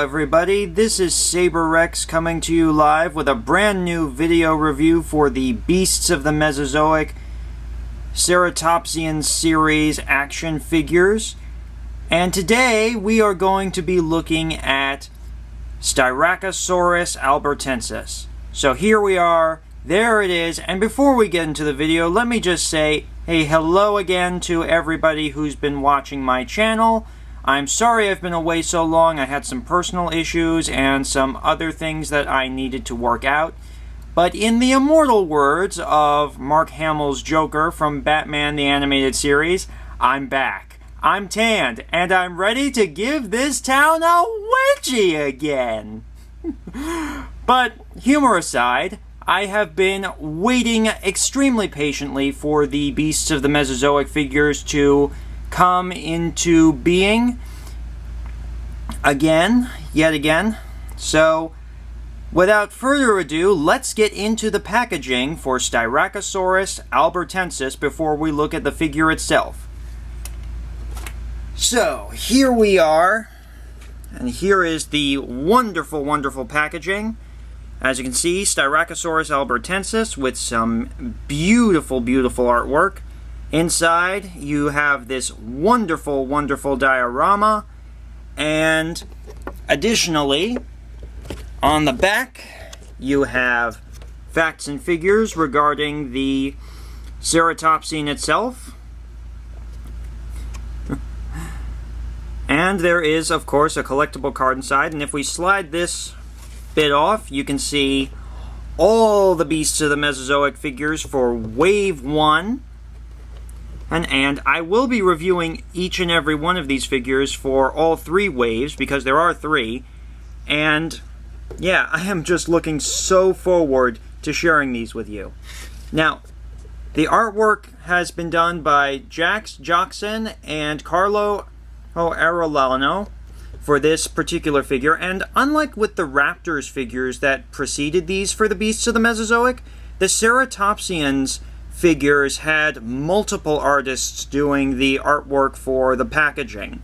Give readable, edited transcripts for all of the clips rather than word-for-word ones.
everybody, this is SaberRex coming to you live with a brand new video review for the Beasts of the Mesozoic Ceratopsians Series action figures. And today we are going to be looking at Styracosaurus albertensis. So here we are, there it is, and before we get into the video, let me just say, hey, hello again to everybody who's been watching my channel. I'm sorry I've been away so long. I had some personal issues and some other things that I needed to work out. But in the immortal words of Mark Hamill's Joker from Batman the Animated Series, I'm back. I'm tanned, and I'm ready to give this town a wedgie again. But humor aside, I have been waiting extremely patiently for the Beasts of the Mesozoic figures to come into being yet again. So, without further ado, let's get into the packaging for Styracosaurus albertensis before we look at the figure itself. So, here we are, and here is the wonderful, wonderful packaging. As you can see, Styracosaurus albertensis with some beautiful, beautiful artwork. Inside, you have this wonderful, wonderful diorama, and additionally, on the back, you have facts and figures regarding the ceratopsian itself. And there is, of course, a collectible card inside, and if we slide this bit off, you can see all the Beasts of the Mesozoic figures for Wave 1. And I will be reviewing each and every one of these figures for all three waves, because there are three. And yeah, I am just looking so forward to sharing these with you. Now, the artwork has been done by Jax Joxon and Carlo Arellano for this particular figure. And unlike with the Raptors figures that preceded these for the Beasts of the Mesozoic, the Ceratopsians figures had multiple artists doing the artwork for the packaging.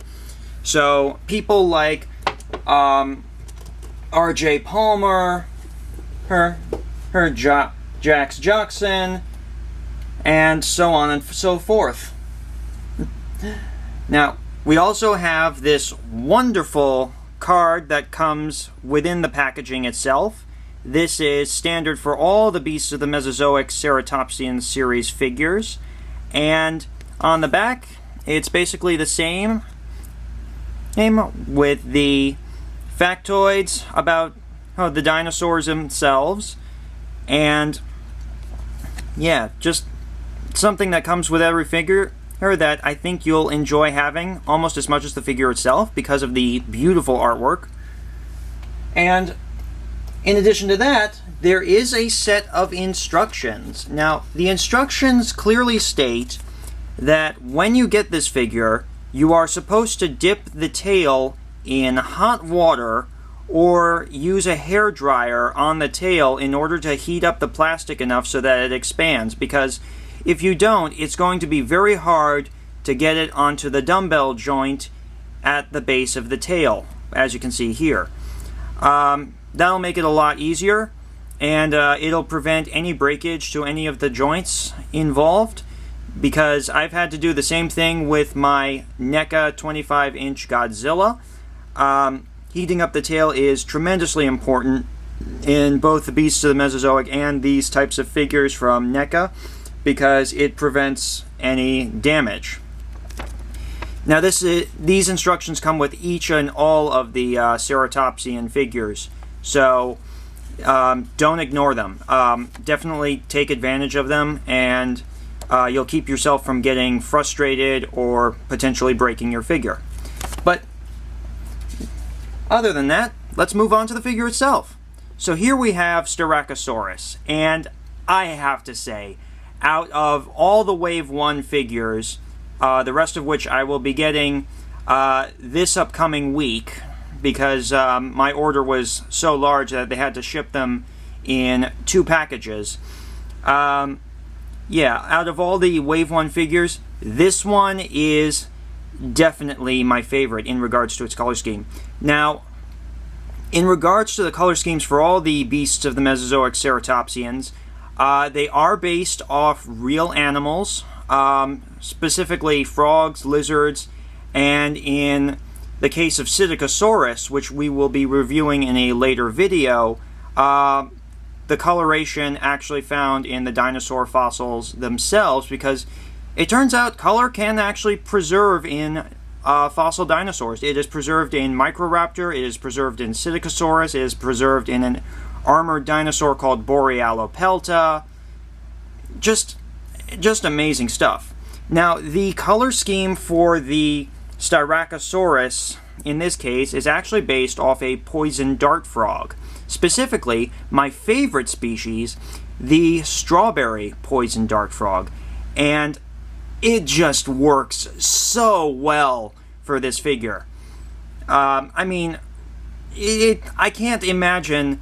So people like R.J. Palmer, Jax Joxon, and so on and so forth. Now, we also have this wonderful card that comes within the packaging itself. This is standard for all the Beasts of the Mesozoic Ceratopsians Series figures. And on the back, it's basically the same with the factoids about the dinosaurs themselves. And yeah, just something that comes with every figure that I think you'll enjoy having almost as much as the figure itself because of the beautiful artwork. And in addition to that, there is a set of instructions. Now, the instructions clearly state that when you get this figure, you are supposed to dip the tail in hot water or use a hairdryer on the tail in order to heat up the plastic enough so that it expands, because if you don't, it's going to be very hard to get it onto the dumbbell joint at the base of the tail, as you can see here. That'll make it a lot easier, and it'll prevent any breakage to any of the joints involved, because I've had to do the same thing with my NECA 25-inch Godzilla. Heating up the tail is tremendously important in both the Beasts of the Mesozoic and these types of figures from NECA, because it prevents any damage. Now, these instructions come with each and all of the Ceratopsian figures, so don't ignore them. Definitely take advantage of them, and you'll keep yourself from getting frustrated or potentially breaking your figure. But other than that, let's move on to the figure itself. So here we have Styracosaurus, and I have to say, out of all the Wave 1 figures, the rest of which I will be getting this upcoming week, because my order was so large that they had to ship them in 2 packages. Yeah, out of all the Wave 1 figures, this one is definitely my favorite in regards to its color scheme. Now, In regards to the color schemes for all the beasts of the Mesozoic Ceratopsians, they are based off real animals, specifically frogs, lizards, and in the case of Styracosaurus, which we will be reviewing in a later video, the coloration actually found in the dinosaur fossils themselves, because it turns out color can actually preserve in fossil dinosaurs. It is preserved in Microraptor, it is preserved in Styracosaurus, it is preserved in an armored dinosaur called Borealopelta. Just amazing stuff. Now, the color scheme for the Styracosaurus, in this case, is actually based off a poison dart frog. Specifically, my favorite species, the strawberry poison dart frog. And it just works so well for this figure. I mean, I can't imagine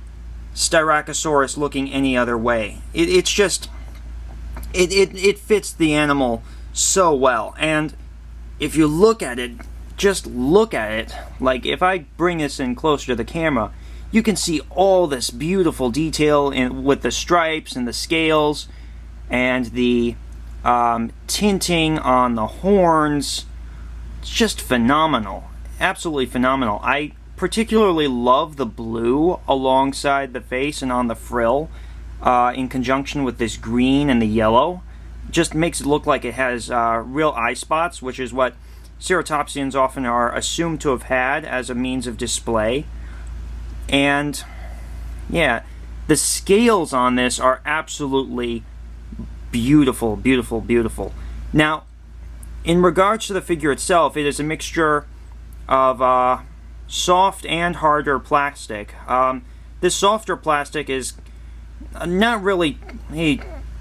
Styracosaurus looking any other way. It fits the animal so well. And if you look at it, just look at it, like if I bring this in closer to the camera, you can see all this beautiful detail with the stripes and the scales and the tinting on the horns. It's just phenomenal. Absolutely phenomenal. I particularly love the blue alongside the face and on the frill in conjunction with this green and the yellow. Just makes it look like it has real eye spots, which is what Ceratopsians often are assumed to have had as a means of display. And yeah, the scales on this are absolutely beautiful, beautiful, beautiful. Now, in regards to the figure itself, it is a mixture of soft and harder plastic. This softer plastic is not really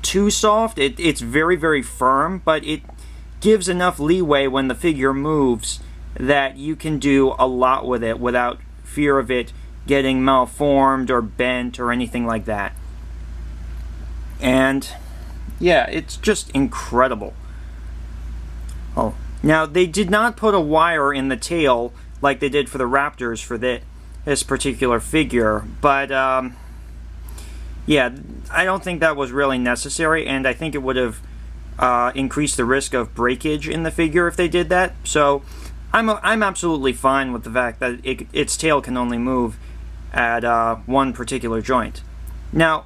too soft. It's very, very firm, but it gives enough leeway when the figure moves that you can do a lot with it without fear of it getting malformed or bent or anything like that. And yeah, it's just incredible. Oh, now they did not put a wire in the tail like they did for the raptors for this particular figure, but yeah, I don't think that was really necessary, and I think it would have increased the risk of breakage in the figure if they did that. So I'm absolutely fine with the fact that its tail can only move at one particular joint. Now,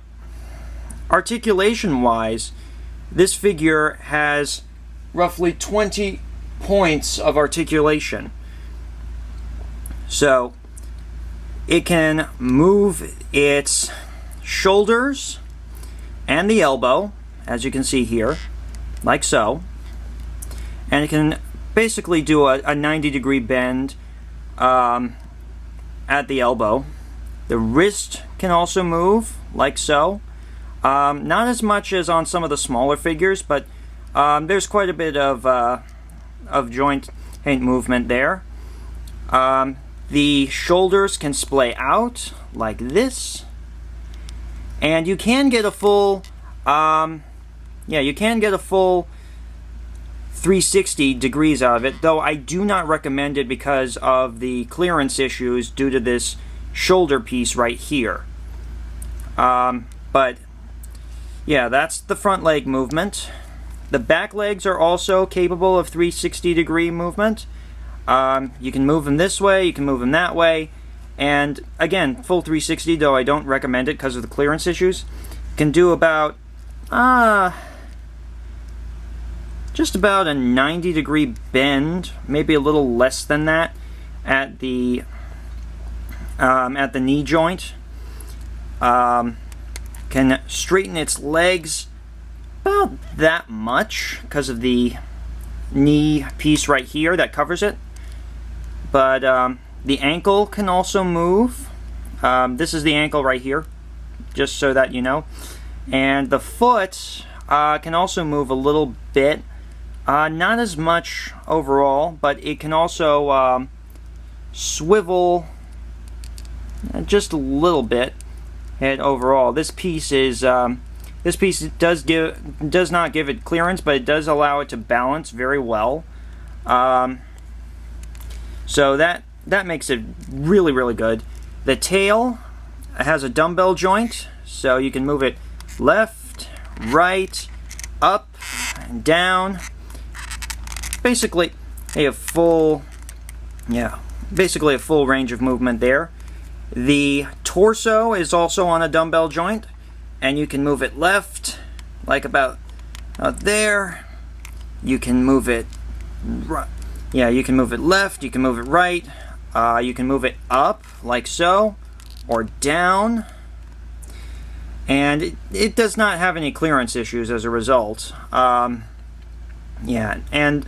articulation-wise, this figure has roughly 20 points of articulation. So, it can move its shoulders and the elbow, as you can see here, like so. And it can basically do a 90-degree bend at the elbow. The wrist can also move, like so. Not as much as on some of the smaller figures, but there's quite a bit of joint movement there. The shoulders can splay out, like this. And you can get a full, you can get a full 360 degrees out of it, though I do not recommend it because of the clearance issues due to this shoulder piece right here. But yeah, that's the front leg movement. The back legs are also capable of 360 degree movement. You can move them this way, you can move them that way, and again, full 360, though I don't recommend it because of the clearance issues. Can do about just about a 90 degree bend, maybe a little less than that at the knee joint. Can straighten its legs about that much because of the knee piece right here that covers it. But the ankle can also move. This is the ankle right here, just so that you know. And the foot can also move a little bit. Not as much overall, but it can also swivel just a little bit. And overall, this piece is does not give it clearance, but it does allow it to balance very well. So that makes it really, really good. The tail has a dumbbell joint, so you can move it left, right, up, and down. Basically a full range of movement there. The torso is also on a dumbbell joint, and you can move it left, like about there. You can move it right. Yeah, you can move it left, you can move it right, you can move it up, like so, or down. And it does not have any clearance issues as a result. Yeah, and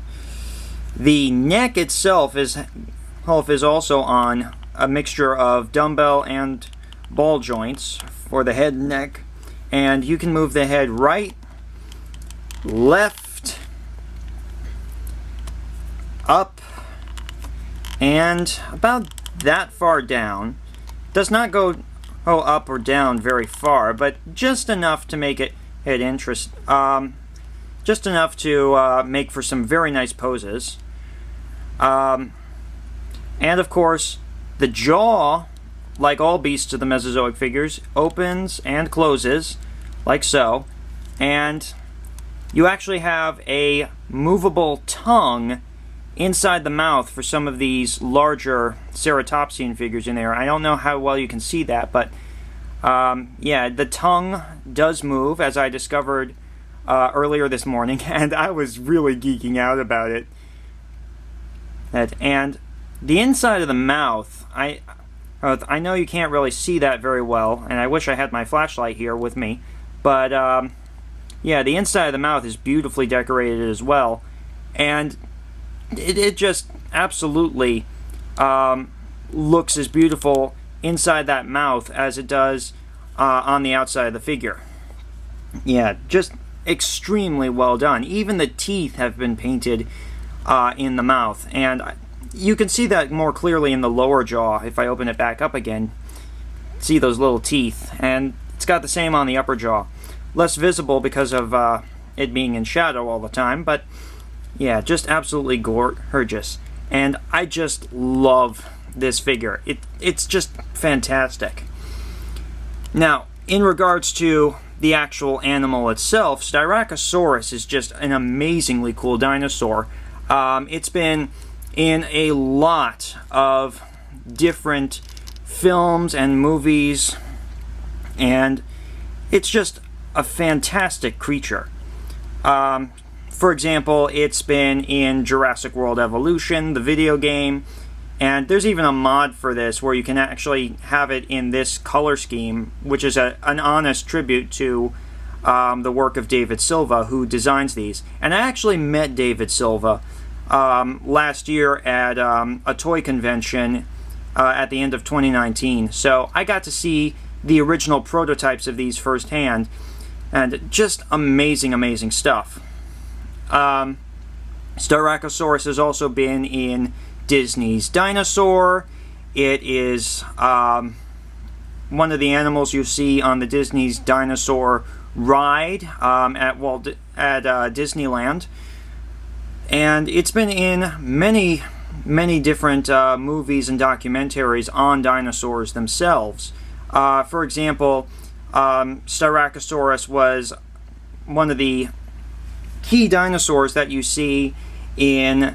the neck itself is also on a mixture of dumbbell and ball joints for the head and neck. And you can move the head right, left, up, and about that far down. Does not go up or down very far, but just enough to make it head interest. Just enough to make for some very nice poses. And of course, the jaw, like all beasts of the Mesozoic figures, opens and closes, like so. And you actually have a movable tongue inside the mouth for some of these larger Ceratopsian figures in there. I don't know how well you can see that, but yeah, the tongue does move, as I discovered earlier this morning, and I was really geeking out about it. And the inside of the mouth, I know you can't really see that very well, and I wish I had my flashlight here with me, but yeah, the inside of the mouth is beautifully decorated as well, and it just absolutely looks as beautiful inside that mouth as it does on the outside of the figure. Yeah, just extremely well done. Even the teeth have been painted in the mouth, and you can see that more clearly in the lower jaw. If I open it back up again, see those little teeth, and it's got the same on the upper jaw. Less visible because of it being in shadow all the time, but yeah, just absolutely gorgeous. And I just love this figure. It's just fantastic. Now, in regards to the actual animal itself, Styracosaurus is just an amazingly cool dinosaur. It's been in a lot of different films and movies, and it's just a fantastic creature. For example, it's been in Jurassic World Evolution, the video game, and there's even a mod for this where you can actually have it in this color scheme, which is an honest tribute to the work of David Silva, who designs these. And I actually met David Silva last year at a toy convention at the end of 2019. So I got to see the original prototypes of these firsthand, and just amazing, amazing stuff. Styracosaurus has also been in Disney's Dinosaur. It is one of the animals you see on the Disney's Dinosaur ride at Disneyland. And it's been in many, many different movies and documentaries on dinosaurs themselves. For example, Styracosaurus was one of the key dinosaurs that you see in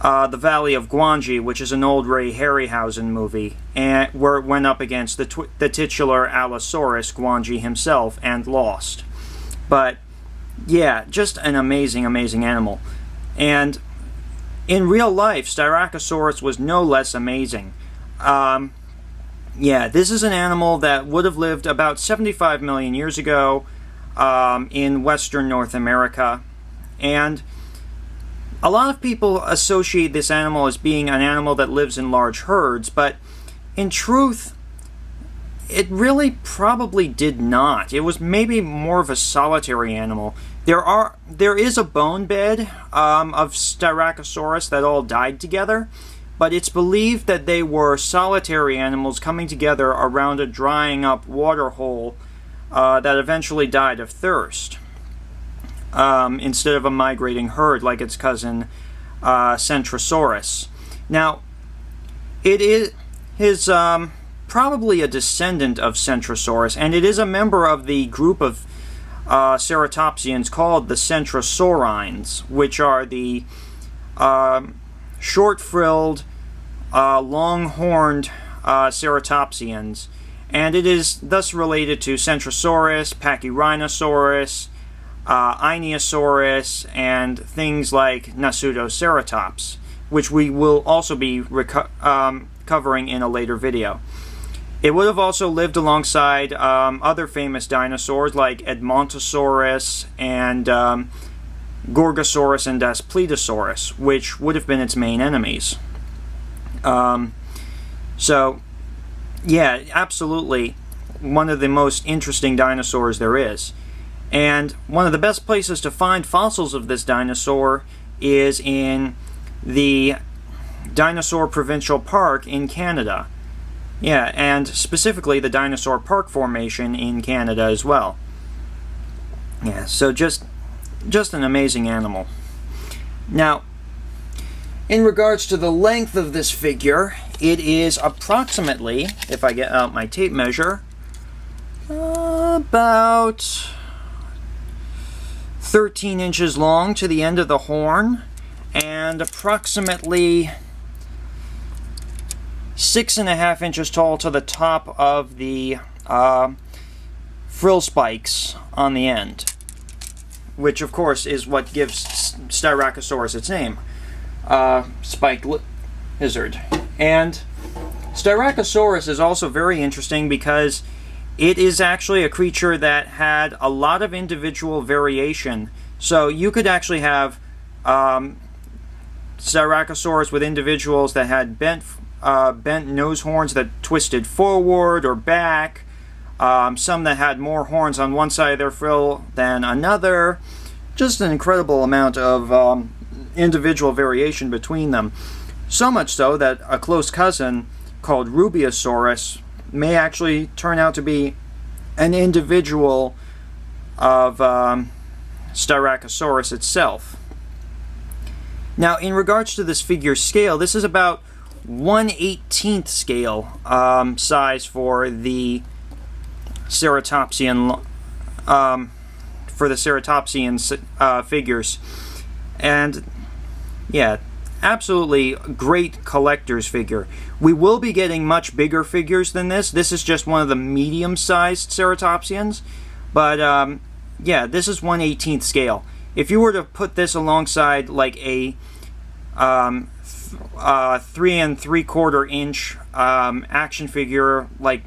the Valley of Gwangi, which is an old Ray Harryhausen movie, and where it went up against the titular Allosaurus, Gwangi himself, and lost. But yeah, just an amazing, amazing animal. And in real life, Styracosaurus was no less amazing. Yeah, this is an animal that would have lived about 75 million years ago in Western North America. And a lot of people associate this animal as being an animal that lives in large herds, but in truth, it really probably did not. It was maybe more of a solitary animal. There is a bone bed of Styracosaurus that all died together, but it's believed that they were solitary animals coming together around a drying up water hole that eventually died of thirst, instead of a migrating herd like its cousin Centrosaurus. Now, it is his probably a descendant of Centrosaurus, and it is a member of the group of ceratopsians called the Centrosaurines, which are the short-frilled, long-horned ceratopsians, and it is thus related to Centrosaurus, Pachyrhinosaurus, Ionosaurus, and things like Nasutoceratops, which we will also be covering in a later video. It would have also lived alongside other famous dinosaurs like Edmontosaurus and Gorgosaurus and Daspletosaurus, which would have been its main enemies. So, yeah, absolutely one of the most interesting dinosaurs there is. And one of the best places to find fossils of this dinosaur is in the Dinosaur Provincial Park in Canada. Yeah, and specifically the Dinosaur Park Formation in Canada as well. Yeah, so just an amazing animal. Now, in regards to the length of this figure, it is approximately, if I get out my tape measure, about 13 inches long to the end of the horn, and approximately 6.5 inches tall to the top of the frill spikes on the end, which of course is what gives Styracosaurus its name, spiked lizard. And Styracosaurus is also very interesting because it is actually a creature that had a lot of individual variation. So you could actually have Styracosaurus with individuals that had bent nose horns that twisted forward or back, some that had more horns on one side of their frill than another. Just an incredible amount of individual variation between them. So much so that a close cousin called Rubeosaurus may actually turn out to be an individual of Styracosaurus itself. Now, in regards to this figure's scale, this is about 1/18 scale size for the Ceratopsian figures, and yeah, absolutely great collector's figure. We will be getting much bigger figures than this. This is just one of the medium-sized Ceratopsians, but yeah, this is 1/18 scale. If you were to put this alongside like a 3 3/4 inch action figure like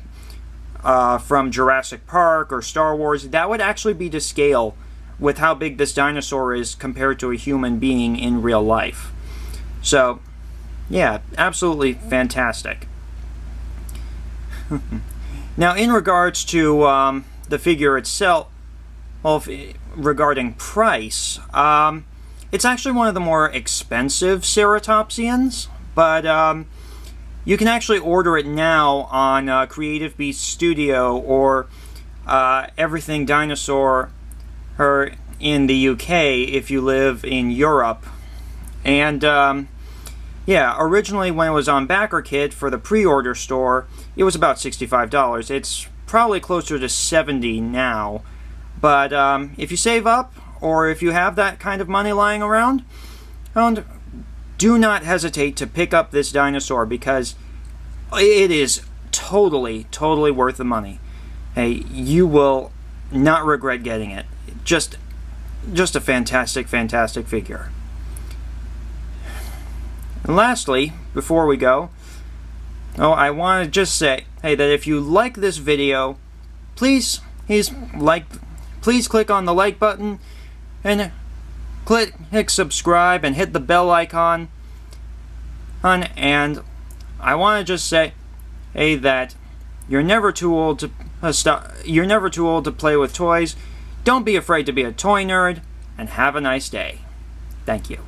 from Jurassic Park or Star Wars, that would actually be to scale with how big this dinosaur is compared to a human being in real life. So, yeah, absolutely fantastic. Now, in regards to the figure itself, well, regarding price, it's actually one of the more expensive Ceratopsians, but you can actually order it now on Creative Beast Studio or Everything Dinosaur in the UK if you live in Europe. And yeah, originally when it was on BackerKit for the pre-order store, it was about $65. It's probably closer to $70 now. But if you save up, or if you have that kind of money lying around, do not hesitate to pick up this dinosaur because it is totally worth the money. Hey, you will not regret getting it. Just a fantastic figure. And lastly, before we go, I want to just say, hey, that if you like this video, please click on the like button and click subscribe and hit the bell icon. And I want to just say, hey, that you're never too old to play with toys. Don't be afraid to be a toy nerd, and have a nice day. Thank you.